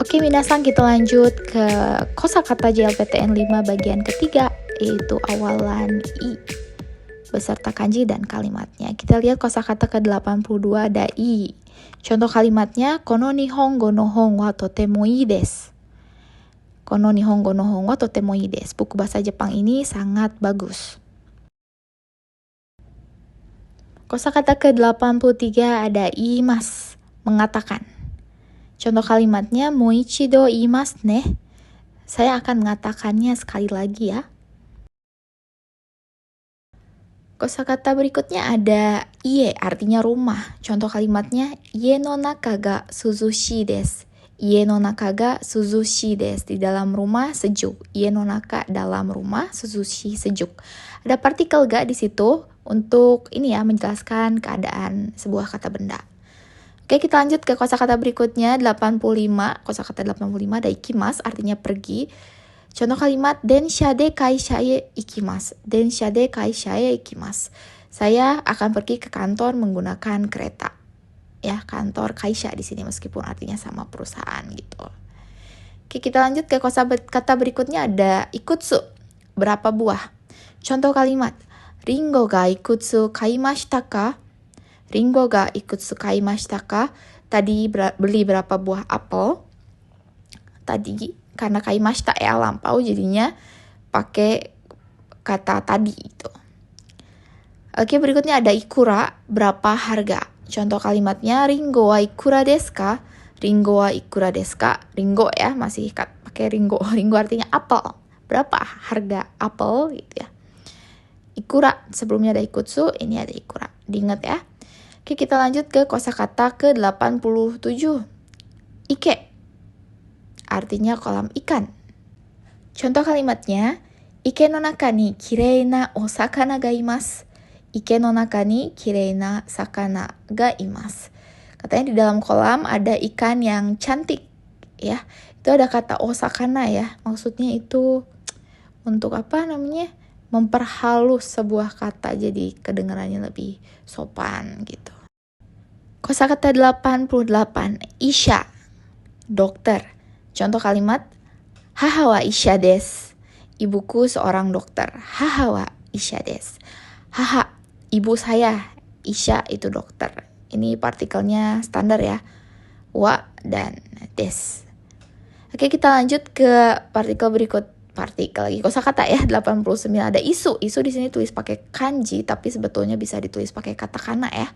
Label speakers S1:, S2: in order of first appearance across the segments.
S1: Oke, minasan, kita lanjut ke kosakata JLPTN 5 bagian ketiga, yaitu awalan I beserta kanji dan kalimatnya. Kita lihat kosakata ke-82 ada I. Contoh kalimatnya, kono nihongo no hon wa totemo ii desu. Kono nihongo no hon wa totemo ii desu. Buku bahasa Jepang ini sangat bagus. Kosakata ke-83 ada iimasu, mengatakan. Contoh kalimatnya, moichido iimasu ne. Saya akan mengatakannya sekali lagi ya. Kosakata berikutnya ada ie, artinya rumah. Contoh kalimatnya, ie no naka ga suzushii desu. Ie no naka ga suzushii desu. Di dalam rumah sejuk. Ie no naka, dalam rumah, suzushii, sejuk. Ada partikel ga di situ untuk ini ya, menjelaskan keadaan sebuah kata benda. Oke, kita lanjut ke kosakata berikutnya, 85. Kosakata 85 ada ikimasu, artinya pergi. Contoh kalimat, densha de kaisha e ikimasu. Densha de kaisha e ikimasu. Saya akan pergi ke kantor menggunakan kereta. Ya, kantor kaisha di sini meskipun artinya sama perusahaan gitu. Oke, kita lanjut ke kosakata berikutnya ada ikutsu, berapa buah. Contoh kalimat, ringo ga ikutsu kaimashita ka? Ringo ga ikutsu kaimashita ka? Tadi beli berapa buah apel? Tadi karena kaimashita ya lampau, jadinya pakai kata tadi itu. Oke, berikutnya ada ikura, berapa harga. Contoh kalimatnya, ringo wa ikura desu ka? Ringo wa ikura desu ka? Ringo ya, masih pakai ringo. Ringo artinya apel. Berapa harga apel gitu ya. Ikura, sebelumnya ada ikutsu, ini ada ikura. Diingat ya. Oke, kita lanjut ke kosakata ke-87. Ike, artinya kolam ikan. Contoh kalimatnya, ike no naka ni kirei na osakana ga imasu. Ike no naka ni kirei na sakana ga imasu. Katanya di dalam kolam ada ikan yang cantik. Ya, itu ada kata osakana ya. Maksudnya itu untuk apa namanya? Memperhalus sebuah kata jadi kedengarannya lebih sopan gitu. Kosakata 88, isha, dokter. Contoh kalimat, haha wa isha desu. Ibuku seorang dokter. Haha wa isha desu. Haha, ibu saya. Isha itu dokter. Ini partikelnya standar ya. Wa dan des. Oke, kita lanjut ke partikel berikut. Partikel lagi kosakata ya, 89 ada isu. Isu di sini tulis pakai kanji, tapi sebetulnya bisa ditulis pakai katakana ya.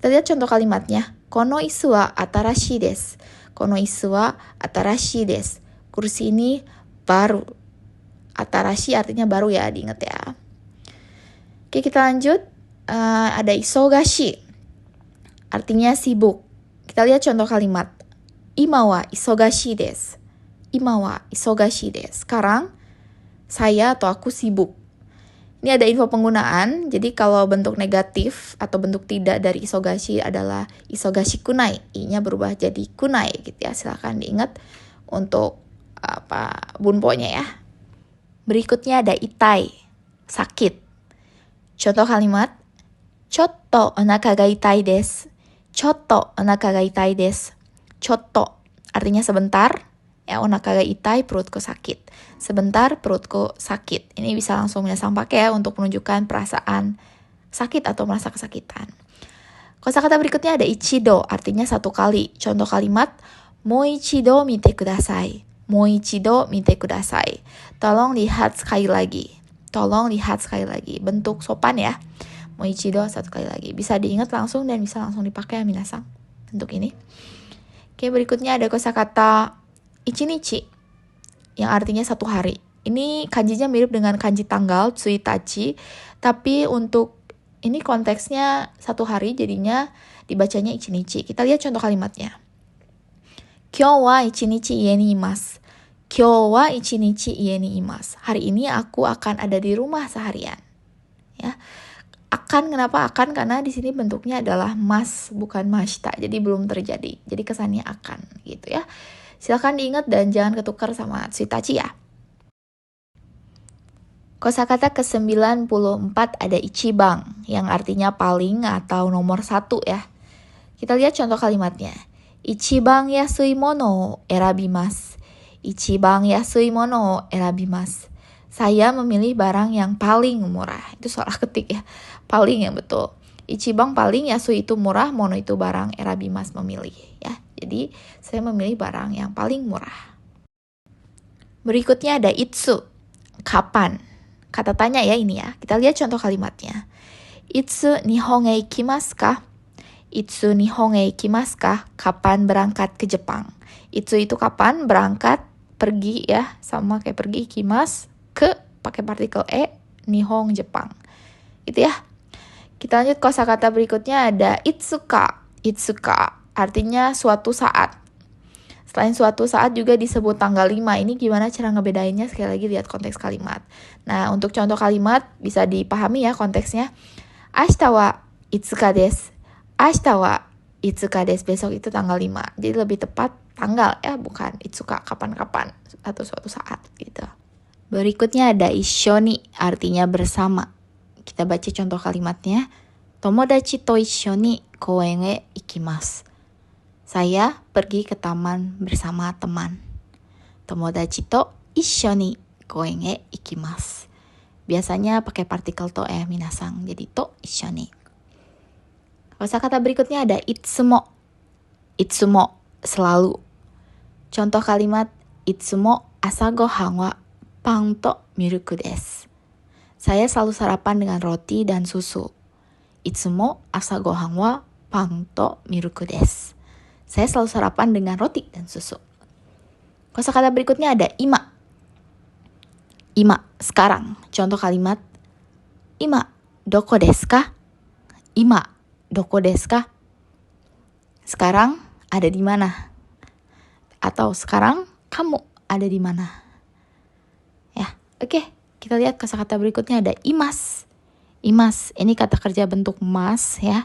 S1: Kita lihat contoh kalimatnya. Kono isu wa atarashi desu. Kono isu wa atarashi desu. Kursi ini baru. Atarashi artinya baru ya, diingat ya. Oke, kita lanjut. Ada isogashi, artinya sibuk. Kita lihat contoh kalimat. Ima wa isogashi desu. Ima wa isogashi desu. Sekarang saya atau aku sibuk. Ini ada info penggunaan. Jadi kalau bentuk negatif atau bentuk tidak dari isogashi adalah isogashi kunai. I-nya berubah jadi kunai gitu ya. Silahkan diingat untuk bunponya ya. Berikutnya ada itai, sakit. Contoh kalimat, chotto onaka ga itai desu. Chotto onaka ga itai desu. Chotto artinya sebentar. Ya, onaka ga itai, perutku sakit. Sebentar, perutku sakit. Ini bisa langsung minasan pakai ya untuk menunjukkan perasaan sakit atau merasa kesakitan. Kosakata berikutnya ada ichido, artinya satu kali. Contoh kalimat, moichido mite kudasai. Moichido mite kudasai. Tolong lihat sekali lagi. Tolong lihat sekali lagi. Bentuk sopan ya. Moichido, satu kali lagi. Bisa diingat langsung dan bisa langsung dipakai ya minasan. Bentuk ini. Oke, berikutnya ada kosakata ichinichi, yang artinya satu hari. Ini kanjinya mirip dengan kanji tanggal, tsuitachi, tapi untuk ini konteksnya satu hari, jadinya dibacanya ichinichi. Kita lihat contoh kalimatnya. Kyou wa ichinichi ie ni imasu. Kyou wa ichinichi ie ni imasu. Hari ini aku akan ada di rumah seharian. Ya. Akan, kenapa akan? Karena di sini bentuknya adalah mas, bukan mashita. Jadi belum terjadi. Jadi kesannya akan gitu ya. Silahkan diingat dan jangan ketukar sama tsuitachi ya. Kosakata ke-94 ada ichibang, yang artinya paling atau nomor satu ya. Kita lihat contoh kalimatnya. Ichibang yasui mono o erabimasu. Ichibang yasui mono o erabimasu. Saya memilih barang yang paling murah. Itu salah ketik ya. Paling yang betul. Ichibang paling, yasui itu murah, mono itu barang, erabimasu memilih ya. Jadi saya memilih barang yang paling murah. Berikutnya ada itsu. Kapan? Kata tanya ya ini ya. Kita lihat contoh kalimatnya. Itsu nihon e ikimasu ka? Itsu nihon e ikimasu ka? Kapan berangkat ke Jepang? Itsu itu kapan berangkat, pergi ya, sama kayak pergi, ikimasu ke pakai partikel e, nihon Jepang. Itu ya. Kita lanjut kosakata berikutnya ada itsuka. Itsuka artinya suatu saat. Selain suatu saat juga disebut tanggal 5. Ini gimana cara ngebedainnya? Sekali lagi lihat konteks kalimat. Nah, untuk contoh kalimat bisa dipahami ya konteksnya. Ashita wa itsuka desu. Ashita wa itsuka desu. Besok itu tanggal 5. Jadi lebih tepat tanggal ya, bukan itsuka kapan-kapan atau suatu saat gitu. Berikutnya ada ishoni, artinya bersama. Kita baca contoh kalimatnya. Tomodachi to ishoni koen e ikimasu. Saya pergi ke taman bersama teman. Tomodachi to ishoni koen e ikimasu. Biasanya pakai partikel to ya minasang. Jadi to ishoni. Kosakata berikutnya ada itsumo. Itsumo, selalu. Contoh kalimat itsumo asa gohan wa pan to milk desu. Saya selalu sarapan dengan roti dan susu. Itsumo asa gohan wa pan to milk desu. Saya selalu sarapan dengan roti dan susu. Kosakata berikutnya ada ima. Ima, sekarang. Contoh kalimat. Ima, doko desu ka? Ima, doko desu ka? Sekarang ada di mana? Atau sekarang kamu ada di mana? Ya, oke. Kita lihat kosakata berikutnya ada imas. Imas, ini kata kerja bentuk mas ya.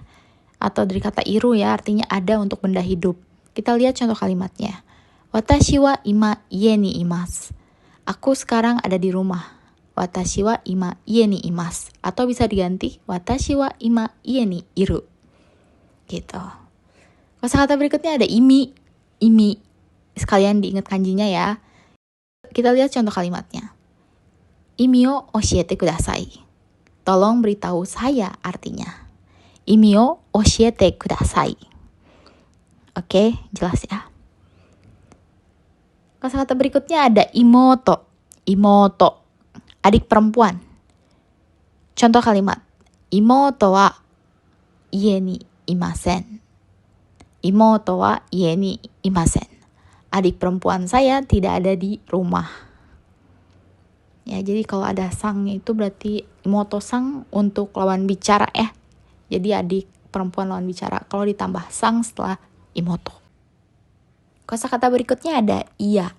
S1: Atau dari kata iru ya, artinya ada untuk benda hidup. Kita lihat contoh kalimatnya. Watashi wa ima ie ni imasu. Aku sekarang ada di rumah. Watashi wa ima ie ni imasu. Atau bisa diganti, watashi wa ima ie ni iru. Gitu. Kosakata berikutnya ada imi. Imi. Sekalian diingat kanjinya ya. Kita lihat contoh kalimatnya. Imi o oshiete kudasai. Tolong beritahu saya artinya. Imi o oshiete kudasai. Oke, jelas ya. Kosakata berikutnya ada imoto. Imoto, adik perempuan. Contoh kalimat. Imoto wa ie ni imasen. Imoto wa ie ni imasen. Adik perempuan saya tidak ada di rumah. Ya, jadi kalau ada sang itu berarti imoto sang untuk lawan bicara ya. Jadi adik perempuan lawan bicara. Kalau ditambah sang setelah imoto. Kosakata berikutnya ada iya.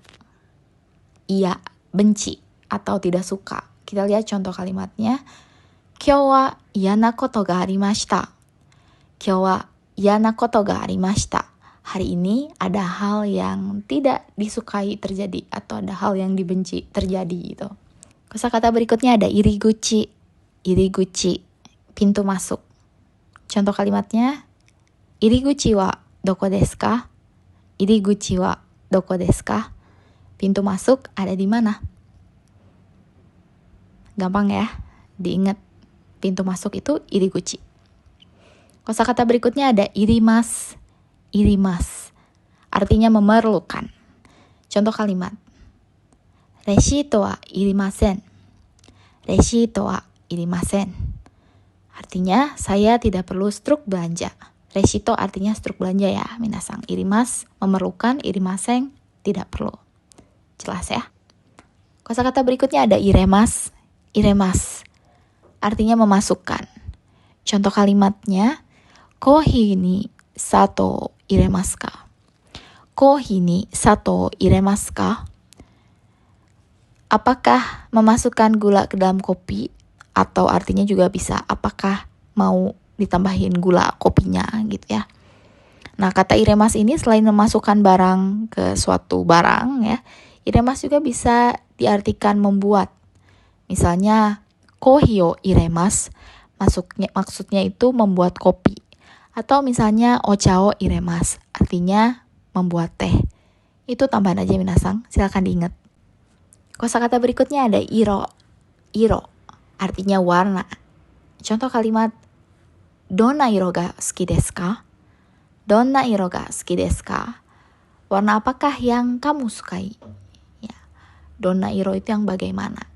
S1: Iya, benci atau tidak suka. Kita lihat contoh kalimatnya. Kyou wa iya na koto ga arimashita. Kyou wa iya na koto ga arimashita. Hari ini ada hal yang tidak disukai terjadi atau ada hal yang dibenci terjadi gitu. Kosakata berikutnya ada iriguchi. Iriguchi, pintu masuk. Contoh kalimatnya, iriguchi wa doko desu ka? Iriguchi wa doko desu ka? Pintu masuk ada di mana? Gampang ya, diingat. Pintu masuk itu iriguchi. Kosakata berikutnya ada irimas. Irimas, artinya memerlukan. Contoh kalimat. Reshito wa irimasen. Reshito wa irimasen. Artinya, saya tidak perlu struk belanja. Reshito artinya struk belanja ya, minasang. Irimas, memerlukan. Irimasen, tidak perlu. Jelas ya. Kosakata berikutnya ada iremas. Iremas, artinya memasukkan. Contoh kalimatnya, kohi ni sato iremasu ka? Kohi ni sato iremasu ka? Apakah memasukkan gula ke dalam kopi? Atau artinya juga bisa, apakah mau ditambahin gula kopinya gitu ya. Nah, kata iremas ini selain memasukkan barang ke suatu barang ya, iremas juga bisa diartikan membuat. Misalnya, kohi o iremas, maksudnya itu membuat kopi. Atau misalnya, ocha o iremas, artinya membuat teh. Itu tambahan aja minasang, silakan diingat. Kosakata berikutnya ada iro. Iro artinya warna. Contoh kalimat donna iro ga suki desu ka? Donna iro ga suki desu ka? Warna apakah yang kamu sukai? Ya. Donna iro itu yang bagaimana?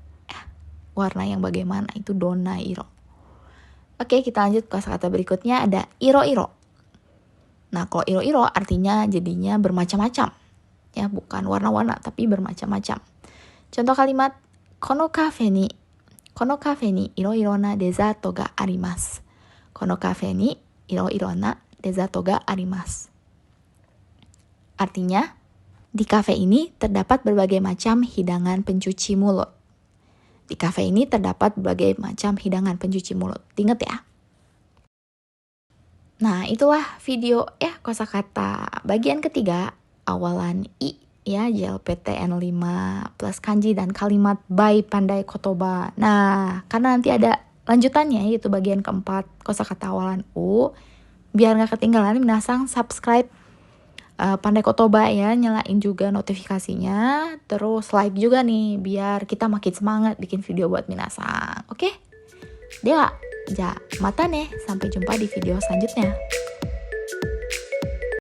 S1: Warna yang bagaimana itu donna iro. Oke, kita lanjut kosakata berikutnya ada iro-iro. Nah, kalau iro-iro artinya jadinya bermacam-macam. Ya, bukan warna-warna tapi bermacam-macam. Contoh kalimat kono kafe ni iro-iro na dezato ga arimasu. Kono kafe ni iro-iro na dezato ga arimasu. Artinya, di kafe ini terdapat berbagai macam hidangan pencuci mulut. Di kafe ini terdapat berbagai macam hidangan pencuci mulut. Ingat ya. Nah, itulah video kosakata bagian ketiga, awalan I ya, JLPTN 5 plus kanji dan kalimat bai pandai kotoba. Nah, karena nanti ada lanjutannya yaitu bagian keempat kosakata awalan U. Biar gak ketinggalan, minasang subscribe Pandai Kotoba ya, nyalain juga notifikasinya, terus like juga nih biar kita makin semangat bikin video buat minasang. Oke? Dewa, mata nih, sampai jumpa di video selanjutnya.